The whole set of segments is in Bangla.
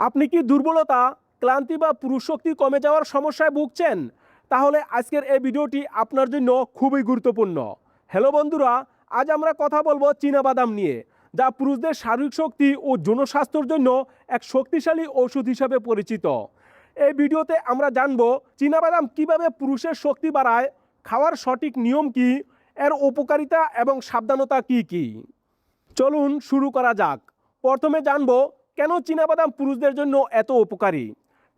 আপনি কি দুর্বলতা, ক্লান্তি বা পুরুষশক্তি কমে যাওয়ার সমস্যায় ভুগছেন? তাহলে আজকের এই ভিডিওটি আপনার জন্য খুবই গুরুত্বপূর্ণ। হ্যালো বন্ধুরা, আজ আমরা কথা বলবো চীনাবাদাম নিয়ে, যা পুরুষদের শারীরিক শক্তি ও যৌন স্বাস্থ্যের জন্য এক শক্তিশালী ঔষধ হিসাবে পরিচিত। এই ভিডিওতে আমরা জানবো চীনাবাদাম কিভাবে পুরুষের শক্তি বাড়ায়, খাওয়ার সঠিক নিয়ম কি, এর উপকারিতা এবং সাবধানতা কি কি। চলুন শুরু করা যাক। প্রথমে জানবো কেন চীনাবাদাম পুরুষদের জন্য এত উপকারী।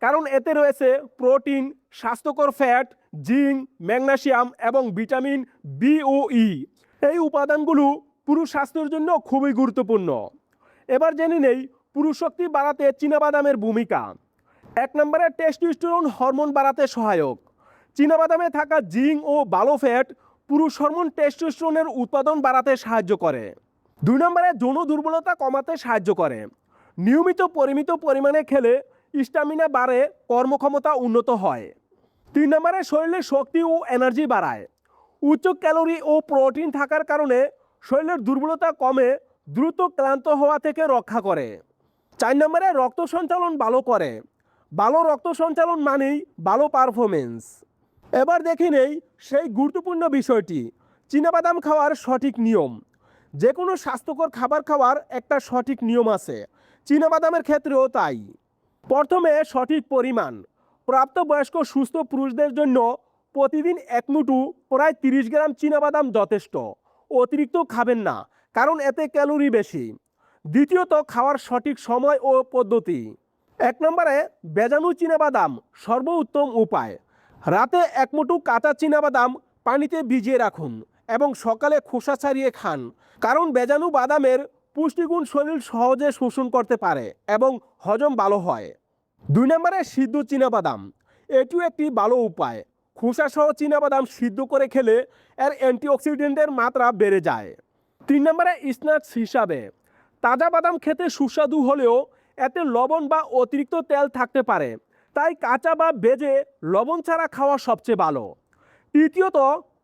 কারণ এতে রয়েছে প্রোটিন, স্বাস্থ্যকর ফ্যাট, জিঙ্ক, ম্যাগনেসিয়াম এবং ভিটামিন বি ও ই। এই উপাদানগুলো পুরুষ স্বাস্থ্যের জন্য খুবই গুরুত্বপূর্ণ। এবার জেনে নেই পুরুষ শক্তি বাড়াতে চীনাবাদামের ভূমিকা। 1 নম্বরে টেস্টোস্টেরন হরমোন বাড়াতে সহায়ক। চীনাবাদামে থাকা জিঙ্ক ও ভালো ফ্যাট পুরুষ হরমোন টেস্টোস্টেরনের উৎপাদন বাড়াতে সাহায্য করে। 2 নম্বরে যৌন দুর্বলতা কমাতে সাহায্য করে। নিয়মিত পরিমিত পরিমাণে খেলে স্ট্যামিনা বাড়ে, কর্মক্ষমতা উন্নত হয়। 3 নম্বরে শরীরের শক্তি ও এনার্জি বাড়ায়। উচ্চ ক্যালোরি ও প্রোটিন থাকার কারণে শরীরের দুর্বলতা কমে, দ্রুত ক্লান্ত হওয়া থেকে রক্ষা করে। 4 নম্বরে রক্ত সঞ্চালন ভালো করে। ভালো রক্ত সঞ্চালন মানেই ভালো পারফরমেন্স। এবার দেখে নেই সেই গুরুত্বপূর্ণ বিষয়টি, চীনাবাদাম খাওয়ার সঠিক নিয়ম। যে কোনো স্বাস্থ্যকর খাবার খাওয়ার একটা সঠিক নিয়ম আছে, চীনাবাদামের ক্ষেত্রেও তাই। প্রথমে সঠিক পরিমাণ। প্রাপ্তবয়স্ক সুস্থ পুরুষদের জন্য প্রতিদিন 1 মুঠো প্রায় 30 গ্রাম চীনাবাদাম যথেষ্ট। অতিরিক্ত খাবেন না, কারণ এতে ক্যালোরি বেশি। দ্বিতীয়ত, খাওয়ার সঠিক সময় ও পদ্ধতি। 1 নম্বরে ভেজানো চীনাবাদাম সর্বোত্তম উপায়। রাতে 1 মুঠো কাঁচা চীনাবাদাম পানিতে ভিজিয়ে রাখুন এবং সকালে খোসা ছাড়িয়ে খান, কারণ ভেজানো বাদামের পুষ্টিগুণ শরীর সহজে শোষণ করতে পারে এবং হজম ভালো হয়। 2 নম্বরে সিদ্ধ চীনাবাদাম। এটিও একটি ভালো উপায়। খোসা সহ চীনাবাদাম সিদ্ধ করে খেলে এর অ্যান্টিঅক্সিডেন্টের মাত্রা বেড়ে যায়। 3 নম্বরে স্ন্যাক্স হিসাবে। তাজা বাদাম খেতে সুস্বাদু হলেও এতে লবণ বা অতিরিক্ত তেল থাকতে পারে, তাই কাঁচা বা ভেজে লবণ ছাড়া খাওয়া সবচেয়ে ভালো। তৃতীয়ত,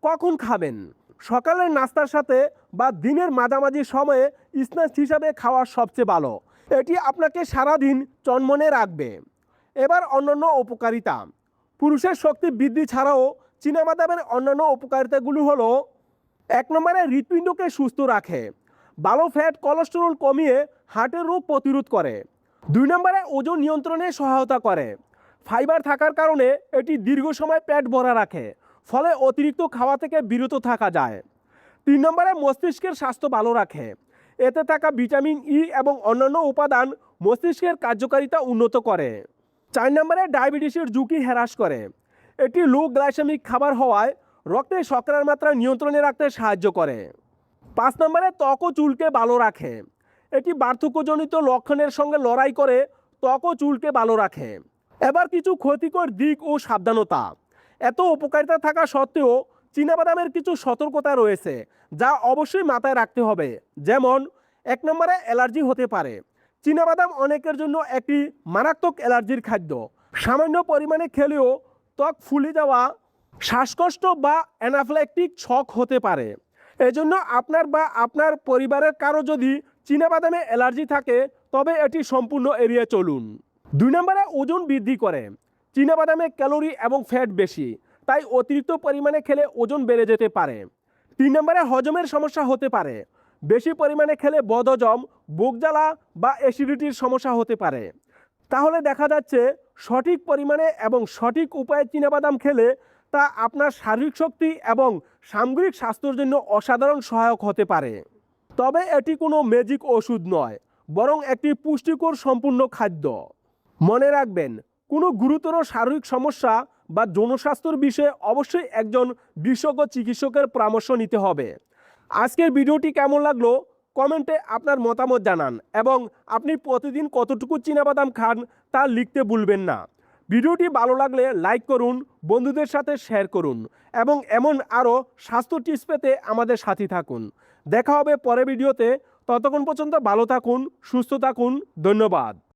কখন খাবেন। সকালের নাস্তার সাথে বা দিনের মাঝামাঝি সময়ে স্ন্যাক্স হিসাবে খাওয়া সবচেয়ে ভালো। এটি আপনাকে সারাদিন চনমনে রাখবে। এবার অন্যান্য উপকারিতা। পুরুষের শক্তি বৃদ্ধি ছাড়াও চীনাবাদামের অন্যান্য উপকারিতাগুলো হলো: 1 নম্বরে হৃৎপিণ্ডকে সুস্থ রাখে। ভালো ফ্যাট কোলেস্টেরল কমিয়ে হার্টের রোগ প্রতিরোধ করে। 2 নম্বরে ওজন নিয়ন্ত্রণে সহায়তা করে। ফাইবার থাকার কারণে এটি দীর্ঘ সময় পেট ভরা রাখে, ফলে অতিরিক্ত খাওয়া থেকে বিরত থাকা যায়। 3 নম্বরে মস্তিষ্কের স্বাস্থ্য ভালো রাখে। এতে থাকা ভিটামিন ই এবং অন্যান্য উপাদান মস্তিষ্কের কার্যকারিতা উন্নত করে। 4 নম্বরে ডায়াবেটিসের ঝুঁকি হ্রাস করে। এটি লো গ্লাইসেমিক খাবার হওয়ায় রক্তে শর্করার মাত্রা নিয়ন্ত্রণে রাখতে সাহায্য করে। 5 নম্বরে ত্বক ও চুলকে ভালো রাখে। এটি বার্ধক্যজনিত লক্ষণের সঙ্গে লড়াই করে ত্বক ও চুলকে ভালো রাখে। এবার কিছু ক্ষতিকর দিক ও সাবধানতা। এত উপকারিতা থাকা সত্ত্বেও চীনাবাদামের কিছু সতর্কতা রয়েছে, যা অবশ্যই মাথায় রাখতে হবে। যেমন 1 নম্বরে অ্যালার্জি হতে পারে। চীনাবাদাম অনেকের জন্য একটি মারাত্মক অ্যালার্জির খাদ্য। সামান্য পরিমাণে খেলেও ত্বক ফুলে যাওয়া, শ্বাসকষ্ট বা অ্যানাফিল্যাক্টিক শক হতে পারে। এজন্য আপনার বা আপনার পরিবারের কারো যদি চীনাবাদামে অ্যালার্জি থাকে, তবে এটি সম্পূর্ণ এড়িয়ে চলুন। 2 নম্বরে ওজন বৃদ্ধি করে। চীনাবাদামে ক্যালোরি এবং ফ্যাট বেশি, তাই অতিরিক্ত পরিমাণে খেলে ওজন বেড়ে যেতে পারে। 3 নম্বরে হজমের সমস্যা হতে পারে। বেশি পরিমাণে খেলে বদহজম, বুক জ্বালা বা অ্যাসিডিটির সমস্যা হতে পারে। তাহলে দেখা যাচ্ছে সঠিক পরিমাণে এবং সঠিক উপায়ে চীনাবাদাম খেলে তা আপনার শারীরিক শক্তি এবং সামগ্রিক স্বাস্থ্যের জন্য অসাধারণ সহায়ক হতে পারে। তবে এটি কোনো ম্যাজিক ওষুধ নয়, বরং একটি পুষ্টিকর সম্পূর্ণ খাদ্য। মনে রাখবেন, কোনো গুরুতর শারীরিক সমস্যা বা যৌন স্বাস্থ্যের বিষয়ে অবশ্যই একজন বিশেষজ্ঞ চিকিৎসকের পরামর্শ নিতে হবে। আজকের ভিডিওটি কেমন লাগলো কমেন্টে আপনার মতামত জানান এবং আপনি প্রতিদিন কতটুকু চীনাবাদাম খান তা লিখতে ভুলবেন না। ভিডিওটি ভালো লাগলে লাইক করুন, বন্ধুদের সাথে শেয়ার করুন এবং এমন আরও স্বাস্থ্য টিপস পেতে আমাদের সাথে থাকুন। দেখা হবে পরের ভিডিওতে। ততক্ষণ পর্যন্ত ভালো থাকুন, সুস্থ থাকুন। ধন্যবাদ।